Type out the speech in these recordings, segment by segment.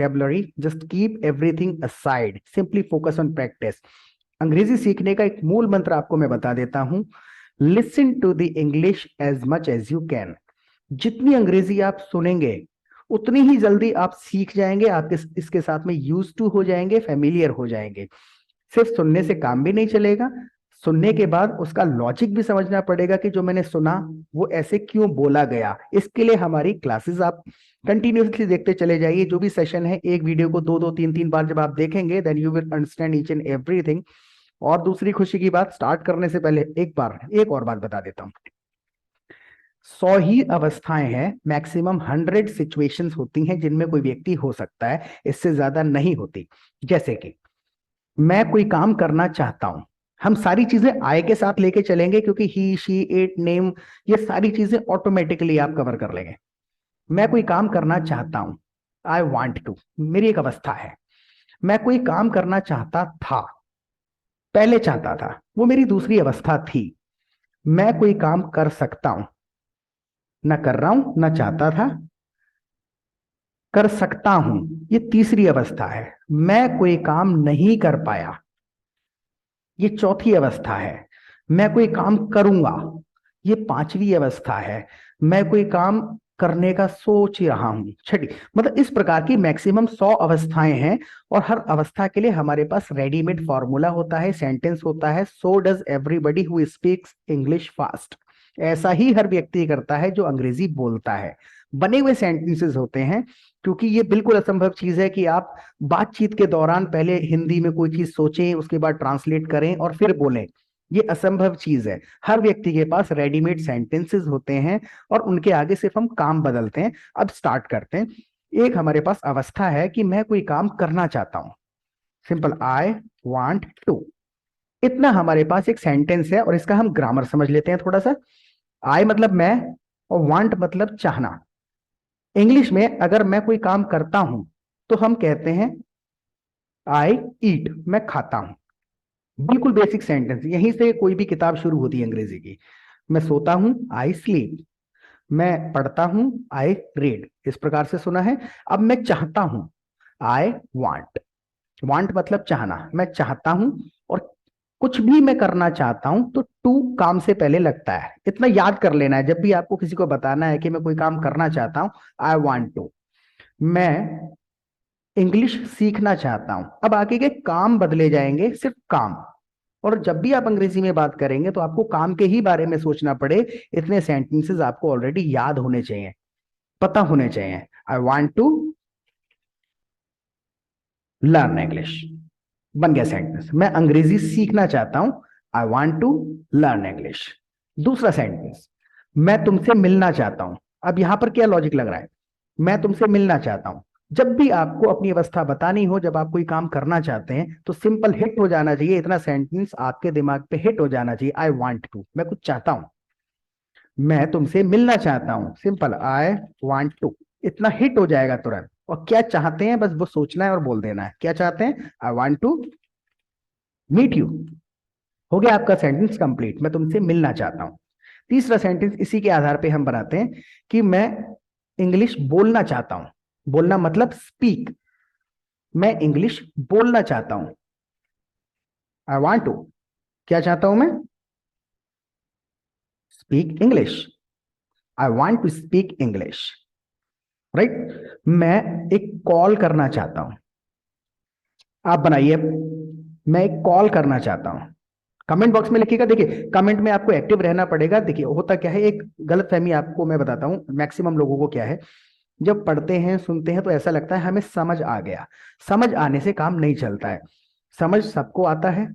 vocabulary, just keep everything aside, simply focus on practice. अंग्रेजी सीखने का एक मूल मंत्र आपको मैं बता देता हूं, listen to the English as much as you can. जितनी अंग्रेजी आप सुनेंगे उतनी ही जल्दी आप सीख जाएंगे, आप इसके साथ में यूज टू हो जाएंगे, फेमिलियर हो जाएंगे। सिर्फ सुनने से काम भी नहीं चलेगा, सुनने के बाद उसका लॉजिक भी समझना पड़ेगा कि जो मैंने सुना वो ऐसे क्यों बोला गया। इसके लिए हमारी क्लासेस आप कंटिन्यूसली देखते चले जाइए। जो भी सेशन है, एक वीडियो को दो दो तीन तीन बार जब आप देखेंगे, then you will understand each and everything. और दूसरी खुशी की बात, स्टार्ट करने से पहले एक और बात बता देता हूं। 100 ही अवस्थाएं हैं, मैक्सिमम 100 सिचुएशंस होती हैं जिनमें कोई व्यक्ति हो सकता है, इससे ज्यादा नहीं होती। जैसे कि मैं कोई काम करना चाहता हूं, हम सारी चीजें आई के साथ लेके चलेंगे क्योंकि ही शी इट नेम, ये सारी चीजें ऑटोमेटिकली आप कवर कर लेंगे। मैं कोई काम करना चाहता हूं, आई वांट टू, मेरी एक अवस्था है। मैं कोई काम करना चाहता था, पहले चाहता था, वो मेरी दूसरी अवस्था थी। मैं कोई काम कर सकता हूं, ना कर रहा हूं, ना चाहता था, कर सकता हूं, ये तीसरी अवस्था है। मैं कोई काम नहीं कर पाया, ये चौथी अवस्था है। मैं कोई काम करूंगा, ये पांचवी अवस्था है। मैं कोई काम करने का सोच ही रहा हूं, छठी। मतलब इस प्रकार की मैक्सिमम 100 अवस्थाएं हैं, और हर अवस्था के लिए हमारे पास रेडीमेड फॉर्मूला होता है, सेंटेंस होता है। So does everybody who speaks English fast. ऐसा ही हर व्यक्ति करता है जो अंग्रेजी बोलता है। बने हुए सेंटेंसेस होते हैं, क्योंकि ये बिल्कुल असंभव चीज है कि आप बातचीत के दौरान पहले हिंदी में कोई चीज सोचें, उसके बाद ट्रांसलेट करें और फिर बोलें। ये असंभव चीज है। हर व्यक्ति के पास रेडीमेड सेंटेंसेस होते हैं और उनके आगे सिर्फ हम काम बदलते हैं। अब स्टार्ट करते हैं। एक हमारे पास अवस्था है कि मैं कोई काम करना चाहता हूं, सिंपल आई वांट टू। इतना हमारे पास एक सेंटेंस है, और इसका हम ग्रामर समझ लेते हैं थोड़ा सा। आई मतलब मैं, और वांट मतलब चाहना। इंग्लिश में अगर मैं कोई काम करता हूं तो हम कहते हैं आई ईट, मैं खाता हूं। बिल्कुल बेसिक सेंटेंस, यहीं से कोई भी किताब शुरू होती है अंग्रेजी की। मैं सोता हूं, आई स्लीप। मैं पढ़ता हूं, आई रीड। इस प्रकार से सुना है। अब मैं चाहता हूं, आई वांट। वांट मतलब चाहना, मैं चाहता हूं। और कुछ भी मैं करना चाहता हूं तो टू काम से पहले लगता है। इतना याद कर लेना है, जब भी आपको किसी को बताना है कि मैं कोई काम करना चाहता हूं, आई वांट टू। मैं इंग्लिश सीखना चाहता हूं, अब आगे के काम बदले जाएंगे, सिर्फ काम। और जब भी आप अंग्रेजी में बात करेंगे तो आपको काम के ही बारे में सोचना पड़े, इतने सेंटेंसेस आपको ऑलरेडी याद होने चाहिए, पता होने चाहिए। I want to learn English, बन गया सेंटेंस। मैं अंग्रेजी सीखना चाहता हूं, I want to learn English. दूसरा सेंटेंस, मैं तुमसे मिलना चाहता हूं। अब यहां पर क्या लॉजिक लग रहा है, मैं तुमसे मिलना चाहता हूं। जब भी आपको अपनी अवस्था बतानी हो, जब आप कोई काम करना चाहते हैं, तो सिंपल हिट हो जाना चाहिए, इतना सेंटेंस आपके दिमाग पे हिट हो जाना चाहिए। आई वांट टू, मैं कुछ चाहता हूं। मैं तुमसे मिलना चाहता हूं, सिंपल आई वांट टू। इतना हिट हो जाएगा तुरंत। और क्या चाहते हैं, बस वो सोचना है और बोल देना है। क्या चाहते हैं, I want to meet you. हो गया आपका सेंटेंस कंप्लीट, मैं तुमसे मिलना चाहता हूं। तीसरा सेंटेंस इसी के आधार पे हम बनाते हैं कि मैं इंग्लिश बोलना चाहता हूं। बोलना मतलब स्पीक। मैं इंग्लिश बोलना चाहता हूं, आई वांट टू। क्या चाहता हूं मैं, speak English. I want to speak English, right. मैं एक कॉल करना चाहता हूं, आप बनाइए। मैं एक कॉल करना चाहता हूं, कमेंट बॉक्स में लिखिएगा। देखिए कमेंट में आपको एक्टिव रहना पड़ेगा। देखिए होता क्या है, एक गलतफहमी आपको मैं बताता हूं, मैक्सिमम लोगों को क्या है, जब पढ़ते हैं सुनते हैं तो ऐसा लगता है हमें समझ आ गया। समझ आने से काम नहीं चलता है, समझ सबको आता है।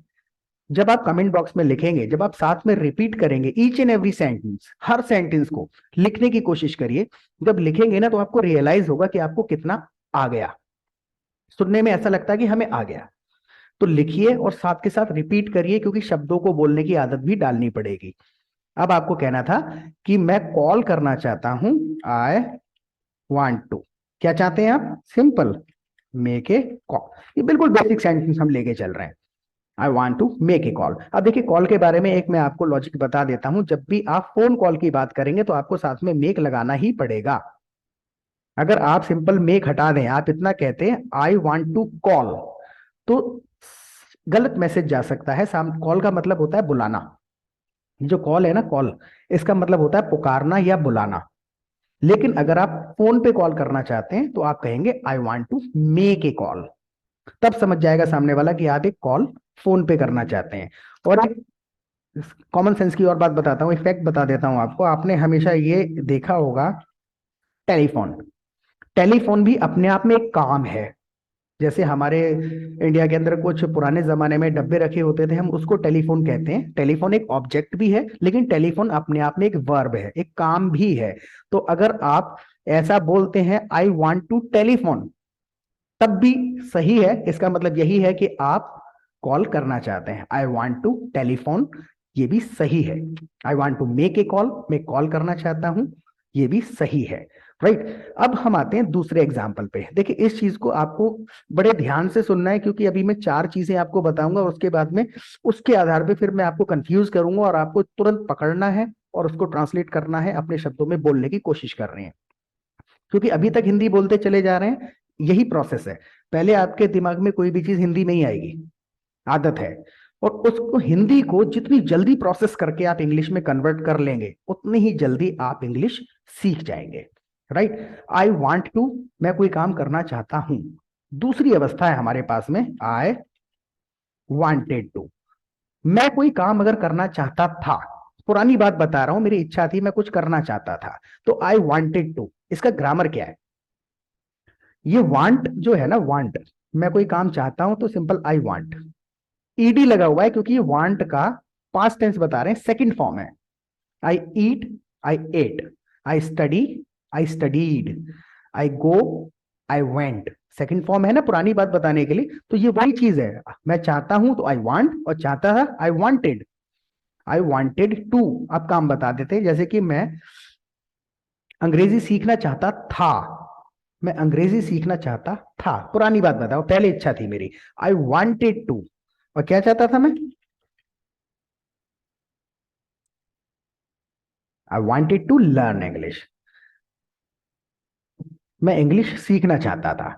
जब आप कमेंट बॉक्स में लिखेंगे, जब आप साथ में रिपीट करेंगे each and every sentence, her sentence को लिखने की कोशिश करिए। जब लिखेंगे ना तो आपको रियलाइज होगा कि आपको कितना आ गया। सुनने में ऐसा लगता है कि हमें आ गया, तो लिखिए और साथ के साथ रिपीट करिए, क्योंकि शब्दों को बोलने की आदत भी डालनी पड़ेगी। अब आपको कहना था कि मैं कॉल करना चाहता हूं, आई वांट टू। क्या चाहते हैं आप, सिंपल मेक ए कॉल। ये बिल्कुल बेसिक सेंटेंस हम लेके चल रहे हैं, I want to make a call. अब देखिए कॉल के बारे में एक मैं आपको लॉजिक बता देता हूं। जब भी आप फोन कॉल की बात करेंगे तो आपको साथ में मेक लगाना ही पड़ेगा। अगर आप सिंपल मेक हटा दें, आप इतना कहते हैं आई वांट टू कॉल, तो गलत मैसेज जा सकता है। कॉल का मतलब होता है बुलाना। जो कॉल है ना, कॉल, इसका मतलब होता है पुकारना या बुलाना। लेकिन अगर आप फोन पे कॉल करना चाहते हैं तो आप कहेंगे I want to make a call. तब समझ जाएगा सामने वाला कि आप एक कॉल फोन पे करना चाहते हैं। और एक कॉमन सेंस की और बात बताता हूँ, एक फैक्ट बता देता हूँ आपको। आपने हमेशा ये देखा होगा, टेलीफोन, टेलीफोन भी अपने आप में एक काम है। जैसे हमारे इंडिया के अंदर कुछ पुराने जमाने में डब्बे रखे होते थे, हम उसको टेलीफोन कहते हैं। टेलीफोन एक ऑब्जेक्ट भी है, लेकिन टेलीफोन अपने आप में एक वर्ब है, एक काम भी है। तो अगर आप ऐसा बोलते हैं आई वांट टू टेलीफोन, तब भी सही है। इसका मतलब यही है कि आप कॉल करना चाहते हैं। आई वांट टू टेलीफोन, ये भी सही है। I want to make a call, मैं कॉल करना चाहता हूं, ये भी सही है। राइट। अब हम आते हैं दूसरे एग्जाम्पल पे। देखिए, इस चीज को आपको बड़े ध्यान से सुनना है, क्योंकि अभी मैं चार चीजें आपको बताऊंगा और उसके बाद में उसके आधार पे फिर मैं आपको कंफ्यूज करूंगा और आपको तुरंत पकड़ना है और उसको ट्रांसलेट करना है, अपने शब्दों में बोलने की कोशिश कर रहे हैं। क्योंकि अभी तक हिंदी बोलते चले जा रहे हैं, यही प्रोसेस है। पहले आपके दिमाग में कोई भी चीज हिंदी में ही आएगी, आदत है। और उसको, हिंदी को जितनी जल्दी प्रोसेस करके आप इंग्लिश में कन्वर्ट कर लेंगे, उतनी ही जल्दी आप इंग्लिश सीख जाएंगे। राइट। आई वांट टू, मैं कोई काम करना चाहता हूं। दूसरी अवस्था है हमारे पास में, आई वांटेड टू। मैं कोई काम अगर करना चाहता था, पुरानी बात बता रहा हूं, मेरी इच्छा थी, मैं कुछ करना चाहता था, तो आई वांटेड टू, इसका ग्रामर क्या है? ये वांट जो है ना, वांट, मैं कोई काम चाहता हूं तो सिंपल आई वांट, ईडी लगा हुआ है, क्योंकि ये वांट का पास्ट टेंस बता रहे हैं, सेकंड फॉर्म है। I eat, I ate, I study, I studied, I go, I went. Second form है ना, पुरानी बात बताने के लिए। तो ये वही चीज है, मैं चाहता हूं तो आई वांट, और चाहता था I wanted. I wanted to, अब काम बता देते हैं। जैसे कि मैं अंग्रेजी सीखना चाहता था, मैं अंग्रेजी सीखना चाहता था, पुरानी बात बताओ, पहले इच्छा थी मेरी, आई वांटेड टू। और क्या चाहता था मैं? I wanted to learn English, मैं इंग्लिश सीखना चाहता था।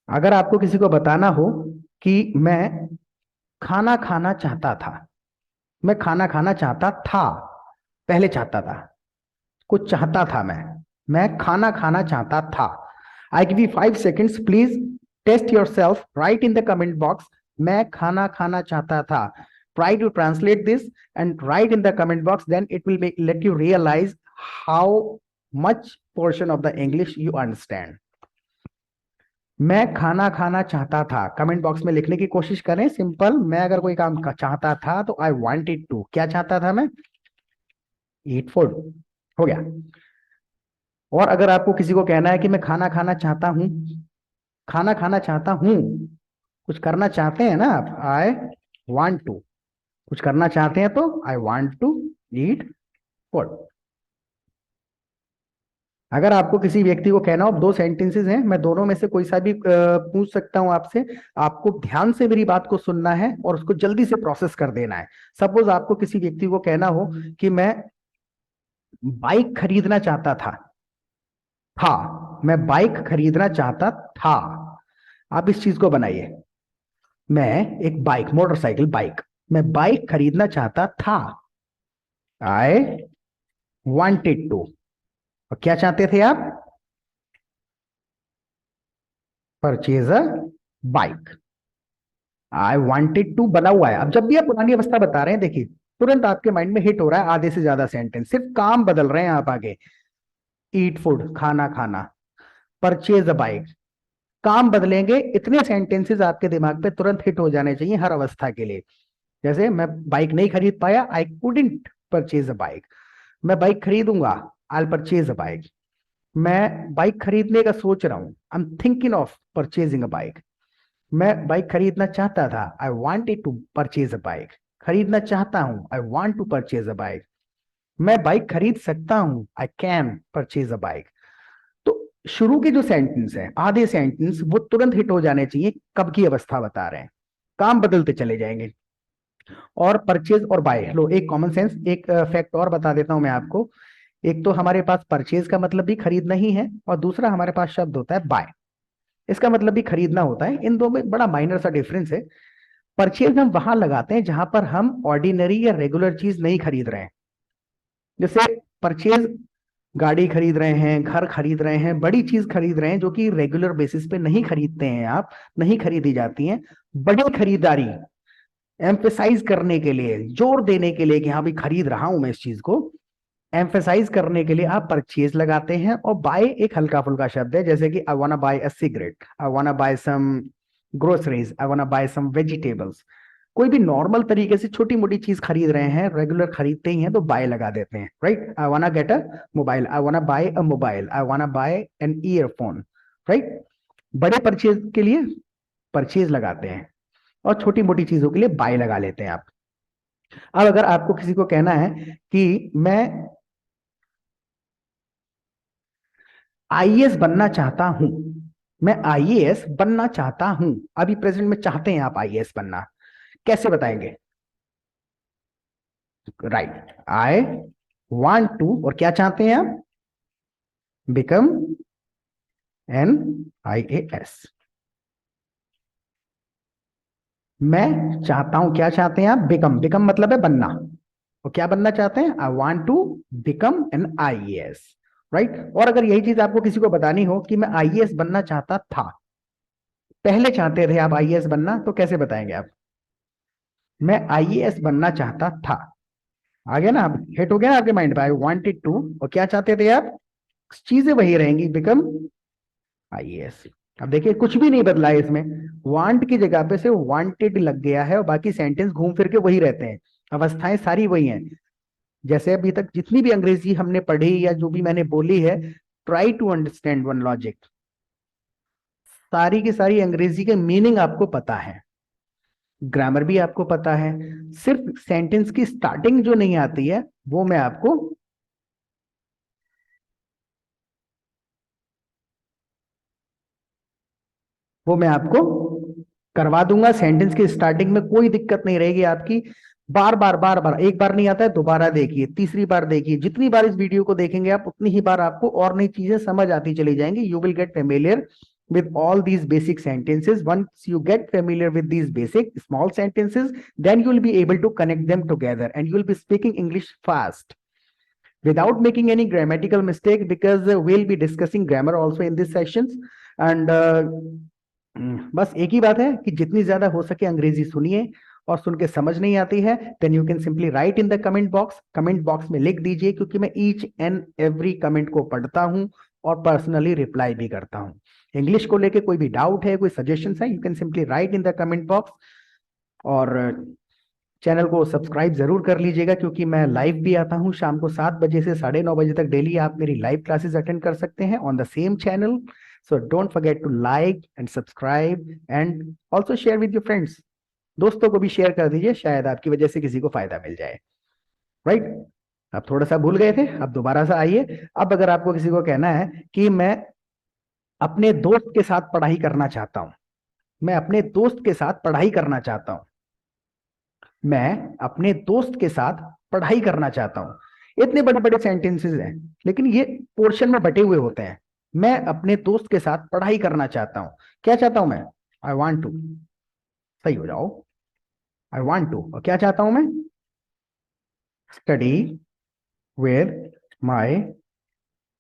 अगर आपको किसी को बताना हो कि मैं खाना खाना चाहता था, मैं खाना खाना चाहता था, पहले चाहता था, कुछ चाहता था मैं खाना खाना चाहता था। I give you 5 seconds, please test yourself, write in the comment box, मैं खाना खाना चाहता था। Try to translate this and write in the comment box, then it will let you realise how much portion of the English you understand. मैं खाना खाना चाहता था, कमेंट बॉक्स में लिखने की कोशिश करें। सिंपल, मैं अगर कोई काम चाहता था तो आई वांटेड टू, क्या चाहता था मैं? ईट फूड, हो गया। और अगर आपको किसी को कहना है कि मैं खाना खाना चाहता हूं, खाना खाना चाहता हूं, कुछ करना चाहते हैं ना आप, आई वांट टू, कुछ करना चाहते हैं तो I want to eat food. अगर आपको किसी व्यक्ति को कहना हो, दो सेंटेंसेस हैं, मैं दोनों में से कोई सा भी पूछ सकता हूं आपसे, आपको ध्यान से मेरी बात को सुनना है और उसको जल्दी से प्रोसेस कर देना है। सपोज आपको किसी व्यक्ति को कहना हो कि मैं बाइक खरीदना चाहता था, मैं बाइक खरीदना चाहता था। आप इस चीज को बनाइए, मैं एक बाइक, मोटरसाइकिल, बाइक, मैं बाइक खरीदना चाहता था, आई वांटेड टू। और क्या चाहते थे आप? Purchase a bike. I wanted to बना हुआ है। अब जब भी आप पुरानी अवस्था बता रहे हैं, देखिए तुरंत आपके माइंड में हिट हो रहा है आधे से ज्यादा सेंटेंस, सिर्फ काम बदल रहे हैं आप आगे। ईट फूड, खाना खाना, परचेज अ बाइक, काम बदलेंगे, इतने सेंटेंसेस आपके दिमाग पे तुरंत हिट हो जाने चाहिए हर अवस्था के लिए। जैसे मैं बाइक नहीं खरीद पाया, I couldn't purchase a bike, मैं बाइक खरीदूंगा, आई परचेज अ बाइक, मैं बाइक खरीदने का सोच रहा हूं, I am thinking of purchasing a bike, मैं बाइक खरीदना चाहता था, I wanted to purchase a bike, खरीदना चाहता हूं, I want to purchase a bike, मैं बाइक खरीद सकता हूं, I can purchase a bike. तो शुरू के जो सेंटेंस है, आधे सेंटेंस, वो तुरंत हिट हो जाने चाहिए, कब की अवस्था बता रहे हैं, काम बदलते चले जाएंगे। और परचेज और बाय, लो एक कॉमन सेंस, एक फैक्ट और बता देता हूं मैं आपको। एक तो हमारे पास परचेज का मतलब भी खरीदना ही है, और दूसरा हमारे पास शब्द होता है बाय, इसका मतलब भी खरीदना होता है। इन दो में बड़ा माइनर सा डिफरेंस है। परचेज हम वहां लगाते हैं जहां पर हम ऑर्डिनरी या रेगुलर चीज नहीं खरीद रहे हैं। जैसे परचेज गाड़ी खरीद रहे हैं, घर खरीद रहे हैं, बड़ी चीज खरीद रहे हैं जो कि रेगुलर बेसिस पे नहीं खरीदते हैं आप, नहीं खरीदी जाती हैं। बड़ी खरीदारी एम्फेसाइज करने के लिए, जोर देने के लिए कि हाँ भाई खरीद रहा हूं मैं इस चीज को, एम्फेसाइज करने के लिए आप परचेज लगाते हैं। और बाय एक हल्का फुल्का शब्द है, जैसे कि I want buy a cigarette, I want buy some groceries, I want buy some vegetables. कोई भी नॉर्मल तरीके से छोटी मोटी चीज खरीद रहे हैं, रेगुलर खरीदते ही हैं, तो बाय लगा देते हैं, right. I want get a mobile, I want buy a mobile, I want buy an earphone, right. बड़े परचेज के लिए परचेज लगाते हैं, और छोटी मोटी चीजों के लिए बाय लगा लेते हैं आप। अब अगर आपको किसी को कहना है कि मैं आईएएस बनना चाहता हूं, मैं आईएएस बनना चाहता हूं, अभी प्रेजेंट में चाहते हैं आप आईएएस बनना, कैसे बताएंगे? राइट, आई वांट टू, और क्या चाहते हैं आप? Become an IAS. मैं चाहता हूं, क्या चाहते हैं आप? बिकम, बिकम मतलब है बनना, और क्या बनना चाहते हैं? I want to become an IAS, right. और अगर यही चीज आपको किसी को बतानी हो कि मैं आईएएस बनना चाहता था, पहले चाहते थे आप आईएएस बनना, तो कैसे बताएंगे आप? मैं आईएएस बनना चाहता था, आ गया ना, अब हिट हो गया ना आपके माइंड पे, आई वांटेड टू, और क्या चाहते थे आप? चीजें वही रहेंगी, बिकम आईएएस। अब देखिए कुछ भी नहीं बदला है इसमें, वांट की जगह पे से वांटेड लग गया है, और बाकी सेंटेंस घूम फिर के वही रहते हैं, अवस्थाएं सारी वही हैं। जैसे अभी तक जितनी भी अंग्रेजी हमने पढ़ी या जो भी मैंने बोली है, try to understand one logic, सारी की सारी अंग्रेजी के मीनिंग आपको पता है, ग्रामर भी आपको पता है, सिर्फ सेंटेंस की स्टार्टिंग जो नहीं आती है वो मैं आपको करवा दूंगा। सेंटेंस की स्टार्टिंग में कोई दिक्कत नहीं रहेगी आपकी। बार बार बार बार, एक बार नहीं आता है दोबारा देखिए, तीसरी बार देखिए, जितनी बार इस वीडियो को देखेंगे आप उतनी ही बार आपको और नई चीजें समझ आती चली जाएंगी। You will get familiar with all these basic sentences. Once you get familiar with these basic small sentences, then you will be able to connect them together and you will be speaking English fast without making any grammatical mistake, because we'll be discussing grammar also in these sessions. And बस एक ही बात है कि जितनी ज्यादा हो सके अंग्रेजी सुनिए, और सुन के समझ नहीं आती है then you can simply write in the comment box, comment box में लिख दीजिए, क्योंकि मैं ईच एंड एवरी कमेंट को पढ़ता हूं और पर्सनली रिप्लाई भी करता हूं। इंग्लिश को लेके कोई भी डाउट है, कोई सजेशन है, you can simply write in the comment box. और चैनल को सब्सक्राइब जरूर कर लीजिएगा, क्योंकि मैं लाइव भी आता हूं शाम को 7 बजे से 9:30 तक डेली, आप मेरी लाइव क्लासेस अटेंड कर सकते हैं on the same channel. So don't forget to like and subscribe and also share with your friends. दोस्तों को भी शेयर कर दीजिए, शायद आपकी वजह से किसी को फायदा मिल जाए, राइट। अब थोड़ा सा भूल गए थे, अब दोबारा से आइए। अब अगर आपको किसी को कहना है कि मैं अपने दोस्त के साथ पढ़ाई करना चाहता हूं, मैं अपने दोस्त के साथ पढ़ाई करना चाहता हूं, मैं अपने दोस्त के साथ पढ़ाई करना चाहता हूं, इतने बड़े बड़े सेंटेंसेस हैं, लेकिन ये पोर्शन में बटे हुए होते हैं। मैं अपने दोस्त के साथ पढ़ाई करना चाहता हूं, क्या चाहता हूं मैं? आई वांट टू, सही हो जाओ, आई वांट टू, और क्या चाहता हूं मैं? Study with my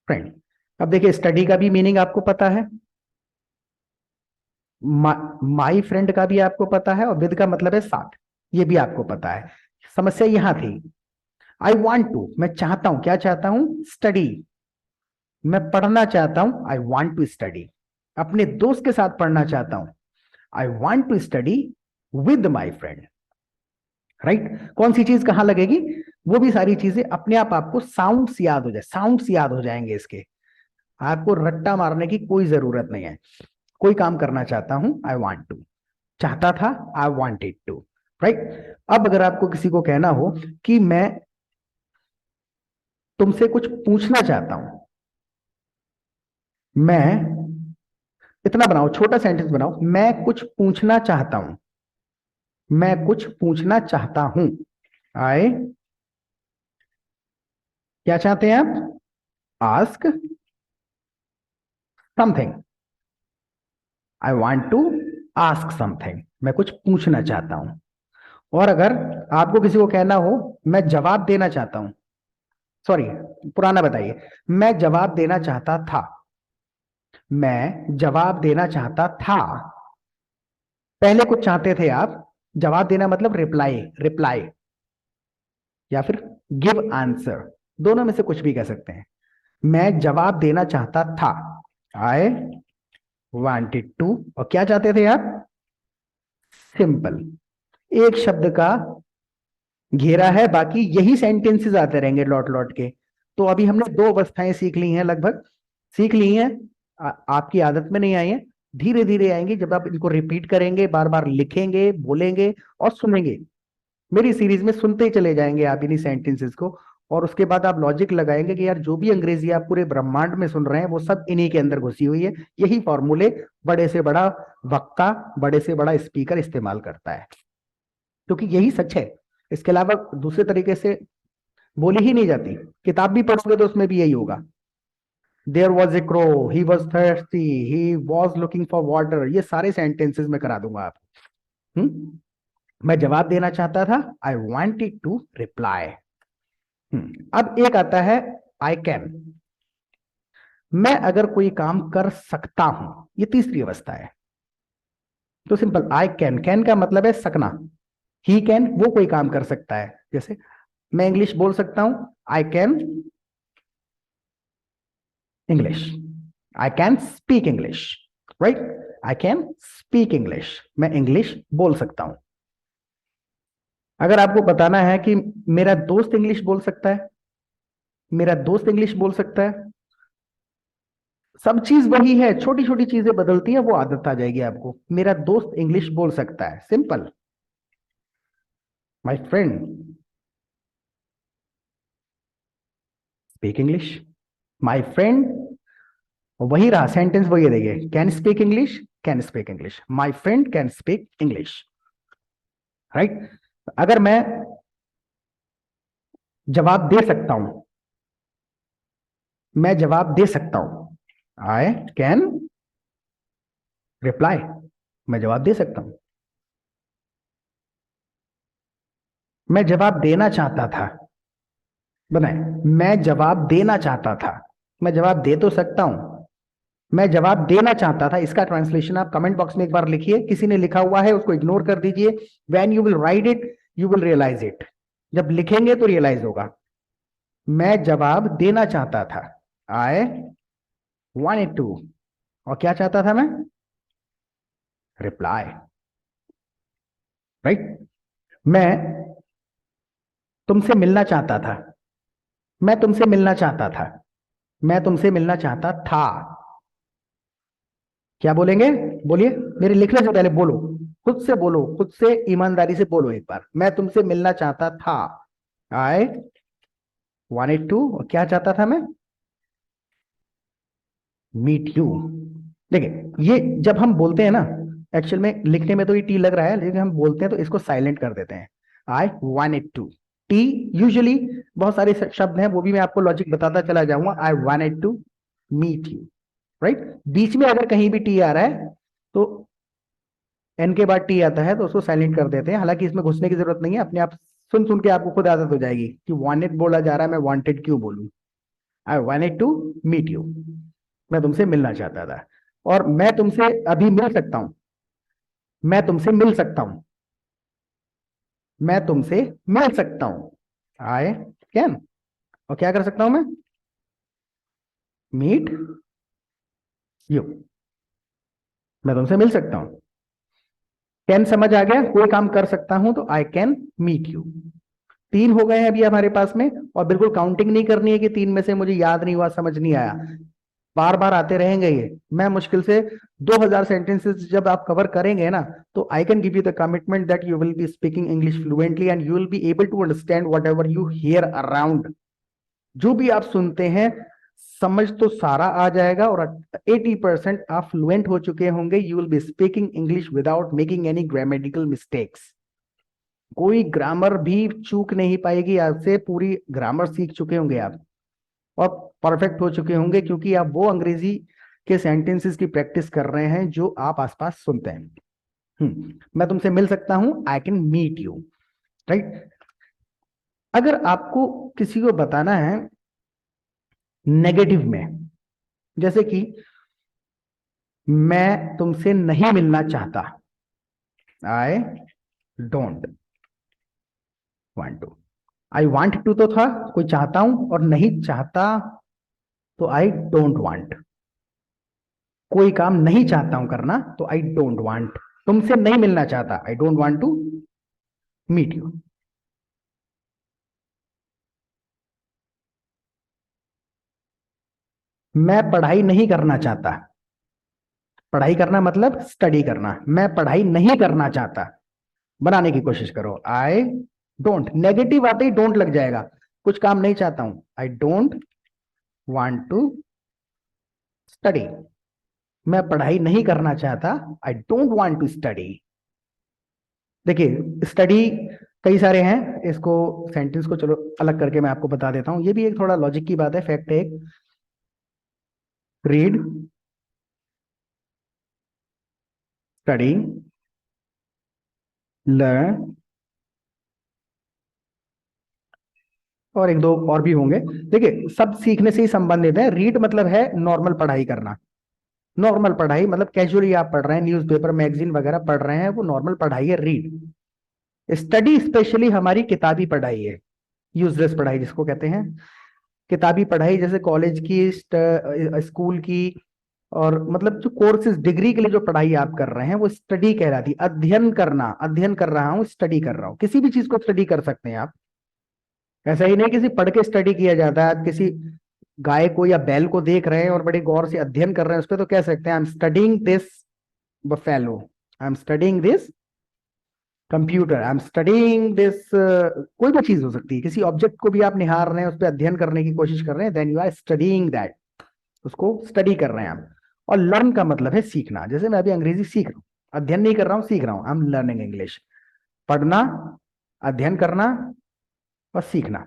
friend. अब देखिए स्टडी का भी मीनिंग आपको पता है, माई फ्रेंड का भी आपको पता है, और विद का मतलब है साथ, ये भी आपको पता है। समस्या यहां थी, आई वॉन्ट टू, मैं चाहता हूं, क्या चाहता हूं? स्टडी, मैं पढ़ना चाहता हूं, आई वॉन्ट टू स्टडी। अपने दोस्त के साथ पढ़ना चाहता हूं, I want to study with my friend, right. कौन सी चीज कहां लगेगी, वो भी सारी चीजें अपने आप आपको साउंड्स याद हो जाए, साउंड्स याद हो जाएंगे इसके, आपको रट्टा मारने की कोई जरूरत नहीं है। कोई काम करना चाहता हूं, आई वॉन्ट टू, चाहता था, आई वॉन्टेड टू, राइट। अब अगर आपको किसी को कहना हो कि मैं तुमसे कुछ पूछना चाहता हूं, मैं, इतना बनाओ, छोटा सेंटेंस बनाओ, मैं कुछ पूछना चाहता हूं, मैं कुछ पूछना चाहता हूं, आई क्या चाहते हैं आप? Ask something. I want to ask something, मैं कुछ पूछना चाहता हूं। और अगर आपको किसी को कहना हो मैं जवाब देना चाहता हूं, सॉरी पुराना बताइए, मैं जवाब देना चाहता था, मैं जवाब देना चाहता था। पहले कुछ चाहते थे आप, जवाब देना मतलब रिप्लाई, रिप्लाई या फिर गिव आंसर, दोनों में से कुछ भी कह सकते हैं। मैं जवाब देना चाहता था, आई वांटेड टू। और क्या चाहते थे आप? सिंपल, एक शब्द का घेरा है, बाकी यही सेंटेंसेस आते रहेंगे लौट लौट के। तो अभी हमने दो अवस्थाएं सीख ली हैं, लगभग सीख ली हैं। आपकी आदत में नहीं आई है, धीरे धीरे आएंगी जब आप इनको रिपीट करेंगे, बार बार लिखेंगे, बोलेंगे और सुनेंगे। मेरी सीरीज में सुनते ही चले जाएंगे आप इन्हीं सेंटेंसेस को, और उसके बाद आप लॉजिक लगाएंगे कि यार जो भी अंग्रेजी आप पूरे ब्रह्मांड में सुन रहे हैं वो सब इन्हीं के अंदर घुसी हुई है। यही फॉर्मूले बड़े से बड़ा वक्ता, बड़े से बड़ा स्पीकर इस्तेमाल करता है, क्योंकि यही सच है। इसके अलावा दूसरे तरीके से बोली ही नहीं जाती। किताब भी पढ़ोगे तो उसमें भी यही होगा। There was a crow, he was thirsty, he was looking for water, ये सारे सेंटेंसेस में करा दूंगा आप। मैं जवाब देना चाहता था, आई वांटेड टू रिप्लाई। अब एक आता है आई कैन, मैं अगर कोई काम कर सकता हूं, ये तीसरी अवस्था है। तो सिंपल, आई कैन, कैन का मतलब है सकना। ही कैन, वो कोई काम कर सकता है। जैसे मैं इंग्लिश बोल सकता हूं, I can English, I can speak English, right? I can speak English, मैं इंग्लिश बोल सकता हूं। अगर आपको बताना है कि मेरा दोस्त इंग्लिश बोल सकता है, मेरा दोस्त इंग्लिश बोल सकता है, सब चीज वही है, छोटी छोटी चीजें बदलती है, वो आदत आ जाएगी आपको। मेरा दोस्त इंग्लिश बोल सकता है, simple. My friend speak English, my friend, वही रहा सेंटेंस, वही देखिए, can speak English, can speak English, my friend can speak English, right? अगर मैं जवाब दे सकता हूं, मैं जवाब दे सकता हूं, आई कैन रिप्लाई, मैं जवाब दे सकता हूं। मैं जवाब देना चाहता था, बनाए, मैं जवाब देना चाहता था, मैं जवाब दे तो सकता हूं, मैं जवाब देना चाहता था। इसका ट्रांसलेशन आप कमेंट बॉक्स में एक बार लिखिए, किसी ने लिखा हुआ है उसको इग्नोर कर दीजिए। When you will write it you will realise it, जब लिखेंगे तो रियलाइज होगा। मैं जवाब देना चाहता था, आई वांटेड टू। और क्या चाहता था मैं? Reply, right? मैं तुमसे मिलना चाहता था, मैं तुमसे मिलना चाहता था, मैं तुमसे मिलना चाहता था। क्या बोलेंगे? बोलिए, मेरे लिखने से पहले बोलो, खुद से बोलो, खुद से ईमानदारी से बोलो एक बार, मैं तुमसे मिलना चाहता था, आई वांटेड टू। क्या चाहता था मैं? Meet you. देखिए, ये जब हम बोलते हैं ना, एक्चुअल में लिखने में तो ये टी लग रहा है, लेकिन हम बोलते हैं तो इसको साइलेंट कर देते हैं। I wanted to, T usually, बहुत सारे शब्द हैं वो भी मैं आपको लॉजिक बताता चला जाऊंगा। I wanted to meet you, right? बीच में अगर कहीं भी टी आ रहा है तो एन के बाद टी आता है तो उसको साइलेंट कर देते हैं। हालांकि इसमें घुसने की जरूरत नहीं है, अपने आप सुन सुन के आपको खुद आदत हो जाएगी कि वांटेड बोला जा रहा है, मैं वांटेड क्यों बोलूं। I wanted to meet you, मैं तुमसे मिलना चाहता था। और मैं तुमसे अभी मिल सकता हूं, मैं तुमसे मिल सकता हूं, मैं तुमसे मिल सकता हूं, आई कैन। और क्या कर सकता हूं मैं? मीट यू, मैं तुमसे मिल सकता हूं। कैन समझ आ गया, कोई काम कर सकता हूं तो आई कैन मीट यू। तीन हो गए हैं अभी हमारे पास में, और बिल्कुल काउंटिंग नहीं करनी है कि तीन में से मुझे याद नहीं हुआ, समझ नहीं आया। बार बार आते रहेंगे ये। मैं मुश्किल से 2000 सेंटेंसेस जब आप कवर करेंगे ना, तो I can give you the commitment that you will be speaking English fluently and you will be able to understand whatever you hear around. जो भी आप सुनते हैं समझ तो सारा आ जाएगा, और 80% आप फ्लुएंट हो चुके होंगे। You will be speaking English without making any grammatical mistakes. कोई ग्रामर भी चूक नहीं पाएगी आपसे, पूरी ग्रामर सीख चुके होंगे आप। और परफेक्ट हो चुके होंगे, क्योंकि आप वो अंग्रेजी के सेंटेंसेस की प्रैक्टिस कर रहे हैं जो आप आसपास सुनते हैं। मैं तुमसे मिल सकता हूं, I can meet you, right. अगर आपको किसी को बताना है नेगेटिव में, जैसे कि मैं तुमसे नहीं मिलना चाहता, I don't want to. I want to तो था कोई चाहता हूं, और नहीं चाहता तो आई डोंट वांट। कोई काम नहीं चाहता हूं करना तो आई डोंट वांट। तुमसे नहीं मिलना चाहता, I don't want to meet you. मैं पढ़ाई नहीं करना चाहता, पढ़ाई करना मतलब स्टडी करना, मैं पढ़ाई नहीं करना चाहता। बनाने की कोशिश करो, आई डोंट, नेगेटिव आते ही डोंट लग जाएगा। कुछ काम नहीं चाहता हूं, I don't want to study. मैं पढ़ाई नहीं करना चाहता, I don't want to study. देखिए स्टडी कई सारे हैं, इसको सेंटेंस को चलो अलग करके मैं आपको बता देता हूं। ये भी एक थोड़ा लॉजिक की बात है, फैक्ट है एक। रीड, स्टडी, लर्न, और एक दो और भी होंगे। देखिए सब सीखने से ही संबंधित है। रीड मतलब है नॉर्मल पढ़ाई करना, नॉर्मल पढ़ाई मतलब कैजुअली आप पढ़ रहे हैं, न्यूज़पेपर मैगजीन वगैरह पढ़ रहे हैं, वो नॉर्मल पढ़ाई है रीड। स्टडी स्पेशली हमारी किताबी पढ़ाई है, यूजलेस पढ़ाई जिसको कहते हैं। किताबी पढ़ाई जैसे कॉलेज की, स्कूल की, और मतलब जो कोर्सेज डिग्री के लिए जो पढ़ाई आप कर रहे हैं वो स्टडी कहलाती। अध्ययन करना, अध्ययन कर रहा हूँ, स्टडी कर रहा हूँ। किसी भी चीज को स्टडी कर सकते हैं आप। ऐसा ही नहीं किसी पढ़ के स्टडी किया जाता है। आप किसी गाय को या बैल को देख रहे हैं और बड़े गौर से अध्ययन कर रहे हैं उस पर, तो कह सकते हैं I am studying this buffalo, I am studying this computer, I am studying this. कोई भी चीज हो सकती है, किसी ऑब्जेक्ट को भी आप निहार रहे हैं, उस पर अध्ययन करने की कोशिश कर रहे हैं, then you are studying that, उसको स्टडी कर रहे हैं आप। और लर्न का मतलब है सीखना। जैसे मैं अभी अंग्रेजी सीख रहा हूँ, अध्ययन नहीं कर रहा हूँ, सीख रहा हूँ, आई एम लर्निंग इंग्लिश। पढ़ना, अध्ययन करना और सीखना,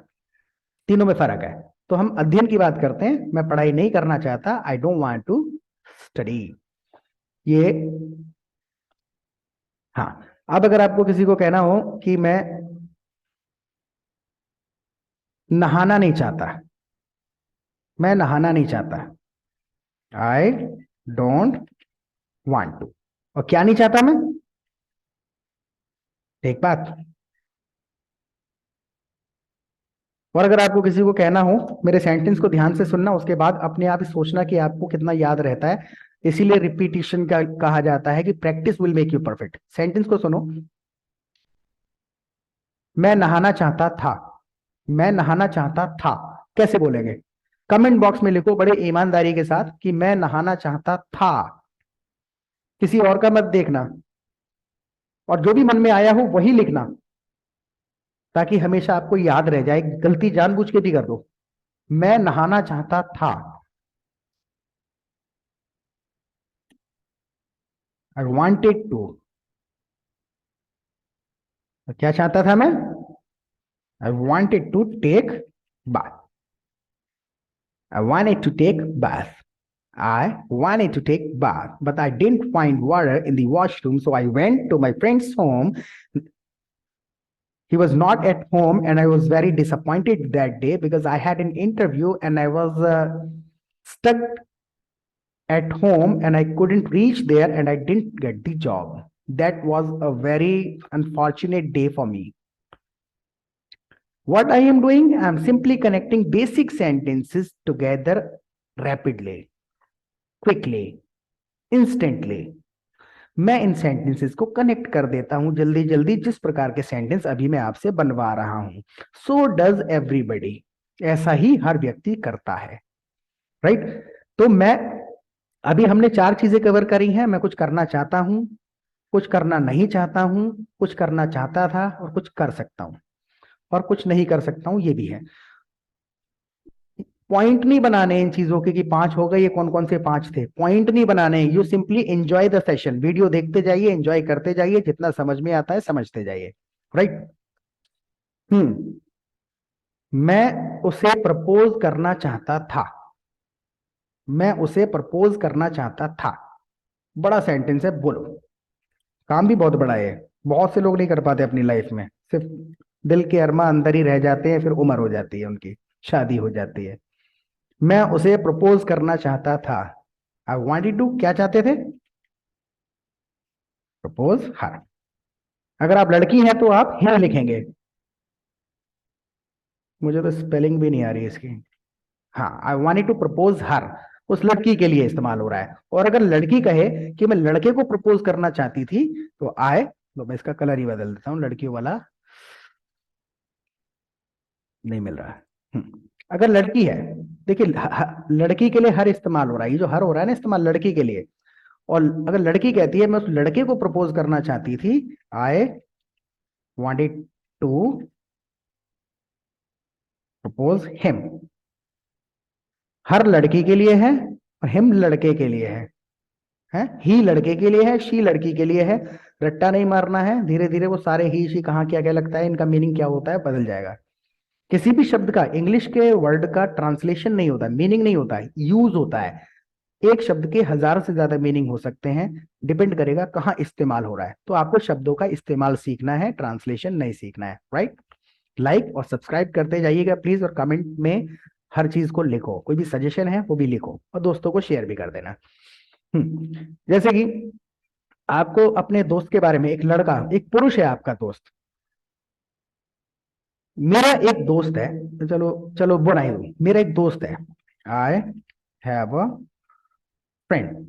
तीनों में फर्क है। तो हम अध्ययन की बात करते हैं, मैं पढ़ाई नहीं करना चाहता, I don't want to study. ये, हाँ। अब अगर आपको किसी को कहना हो कि मैं नहाना नहीं चाहता, मैं नहाना नहीं चाहता, आई डोंट वांट टू। और क्या नहीं चाहता मैं, एक बात। और अगर आपको किसी को कहना हो, मेरे सेंटेंस को ध्यान से सुनना, उसके बाद अपने आप ही सोचना कि आपको कितना याद रहता है। इसीलिए रिपीटिशन का कहा जाता है कि practice will make you perfect. Sentence को सुनो, मैं नहाना चाहता था, मैं नहाना चाहता था। कैसे बोलेंगे? कमेंट बॉक्स में लिखो बड़े ईमानदारी के साथ कि मैं नहाना चाहता था। किसी और का मत देखना, और जो भी मन में आया हो वही लिखना, ताकि हमेशा आपको याद रह जाए। गलती जानबूझ के भी कर दो, मैं नहाना चाहता था, आई वांटेड टू। क्या चाहता था मैं? I wanted to take bath, I wanted to take bath, I wanted to take bath, but I didn't find water in the washroom, so I went to my friend's home. He was not at home, and I was very disappointed that day because I had an interview and I was stuck at home and I couldn't reach there and I didn't get the job. That was a very unfortunate day for me. What I am doing, I am simply connecting basic sentences together rapidly, quickly, instantly. मैं इन sentences को connect कर देता हूं जल्दी जल्दी, जिस प्रकार के सेंटेंस अभी मैं आपसे बनवा रहा हूं। सो डज एवरीबडी, ऐसा ही हर व्यक्ति करता है, राइट। तो मैं, अभी हमने चार चीजें कवर करी हैं। मैं कुछ करना चाहता हूं, कुछ करना नहीं चाहता हूं, कुछ करना चाहता था, और कुछ कर सकता हूं, और कुछ नहीं कर सकता हूं, ये भी है। पॉइंट नहीं बनाने इन चीजों के कि पांच हो गए, ये कौन कौन से पांच थे, पॉइंट नहीं बनाने। You simply enjoy the session, video देखते जाइए, एंजॉय करते जाइए, जितना समझ में आता है समझते जाइए, राइट। हम्म मैं उसे प्रपोज करना चाहता था। मैं उसे प्रपोज करना चाहता था। बड़ा सेंटेंस है, बोलो। काम भी बहुत बड़ा है। बहुत से लोग नहीं कर पाते अपनी लाइफ में, सिर्फ दिल के अरमा अंदर ही रह जाते हैं, फिर उम्र हो जाती है उनकी, शादी हो जाती है। मैं उसे प्रपोज करना चाहता था। आई वांटेड टू, क्या चाहते थे? प्रपोज हर। अगर आप लड़की हैं तो आप हिम लिखेंगे। मुझे तो स्पेलिंग भी नहीं आ रही है इसकी। हाँ, I wanted to propose her, उस लड़की के लिए इस्तेमाल हो रहा है। और अगर लड़की कहे कि मैं लड़के को प्रपोज करना चाहती थी, तो आई, तो मैं इसका कलर ही बदल देता हूं, लड़कियों वाला नहीं मिल रहा है। अगर लड़की है, देखिए लड़की के लिए हर इस्तेमाल हो रहा है, ये जो हर हो रहा है ना इस्तेमाल लड़की के लिए। और अगर लड़की कहती है मैं उस लड़के को प्रपोज करना चाहती थी, I wanted to propose him. हर लड़की के लिए है और हिम लड़के के लिए है ही लड़के के लिए है, शी लड़की के लिए है। रट्टा नहीं मारना है, धीरे धीरे वो सारे ही शी कहाँ क्या क्या लगता है, इनका मीनिंग क्या होता है बदल जाएगा। किसी भी शब्द का, इंग्लिश के वर्ड का ट्रांसलेशन नहीं होता, मीनिंग नहीं होता है, यूज होता है। एक शब्द के 1000 से ज्यादा मीनिंग हो सकते हैं, डिपेंड करेगा कहाँ इस्तेमाल हो रहा है। तो आपको शब्दों का इस्तेमाल सीखना है, ट्रांसलेशन नहीं सीखना है, राइट? लाइक और सब्सक्राइब करते जाइएगा प्लीज, और कमेंट में हर चीज को लिखो, कोई भी सजेशन है वो भी लिखो, और दोस्तों को शेयर भी कर देना। जैसे कि आपको अपने दोस्त के बारे में, एक लड़का, एक पुरुष है आपका दोस्त। मेरा एक दोस्त है, तो चलो चलो बनाई हुई, मेरा एक दोस्त है। आई हैव अ फ्रेंड,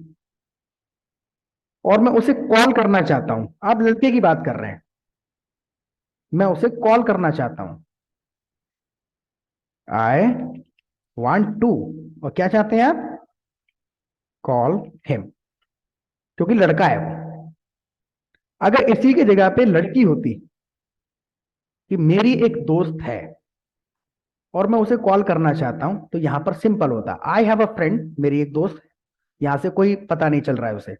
और मैं उसे कॉल करना चाहता हूं। आप लड़के की बात कर रहे हैं, मैं उसे कॉल करना चाहता हूं। आई वांट टू, और क्या चाहते हैं आप? कॉल हिम, क्योंकि लड़का है वो। अगर इसी की जगह पे लड़की होती कि मेरी एक दोस्त है और मैं उसे कॉल करना चाहता हूं, तो यहां पर सिंपल होता, आई हैव अ फ्रेंड, मेरी एक दोस्त। यहां से कोई पता नहीं चल रहा है उसे।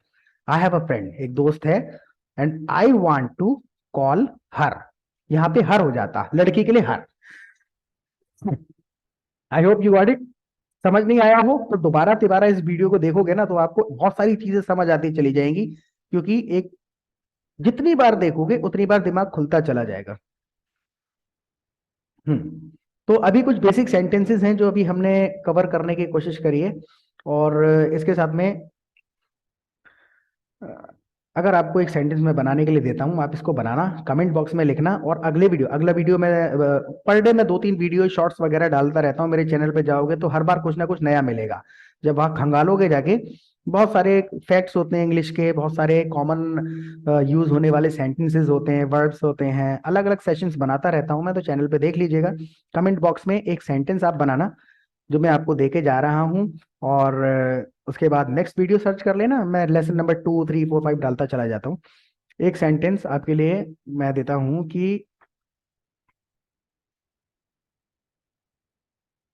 आई हैव अ फ्रेंड, एक दोस्त है, and I want to call her. यहां पे हर हो जाता, लड़की के लिए her. I hope you got it. समझ नहीं आया हो तो दोबारा तिबारा इस वीडियो को देखोगे ना, तो आपको बहुत सारी चीजें समझ आती चली जाएंगी, क्योंकि एक, जितनी बार देखोगे उतनी बार दिमाग खुलता चला जाएगा। तो अभी कुछ बेसिक सेंटेंसेस हैं जो अभी हमने कवर करने की कोशिश करी है, और इसके साथ में अ, अगर आपको एक सेंटेंस में बनाने के लिए देता हूं, आप इसको बनाना, कमेंट बॉक्स में लिखना, और अगला वीडियो में, पर डे में 2-3 वीडियो शॉर्ट्स वगैरह डालता रहता हूं। मेरे चैनल पे जाओगे तो हर बार कुछ ना कुछ नया मिलेगा। जब वहां खंगालोगे जाके, बहुत सारे फैक्ट्स होते हैं इंग्लिश के, बहुत सारे कॉमन यूज होने वाले सेंटेंसेस होते हैं, वर्ड्स होते हैं, अलग अलग सेशंस बनाता रहता हूं मैं, तो चैनल पे देख लीजिएगा। कमेंट बॉक्स में एक सेंटेंस आप बनाना जो मैं आपको देके जा रहा हूँ, और उसके बाद नेक्स्ट वीडियो सर्च कर लेना, मैं लेसन नंबर 2, 3, 4, 5 डालता चला जाता हूँ। एक सेंटेंस आपके लिए मैं देता हूं कि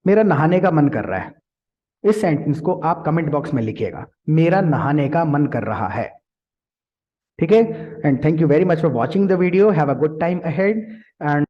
मेरा नहाने का मन कर रहा है। इस सेंटेंस को आप कमेंट बॉक्स में लिखिएगा, मेरा नहाने का मन कर रहा है। ठीक है? And thank you very much for watching the video, have a good time ahead, and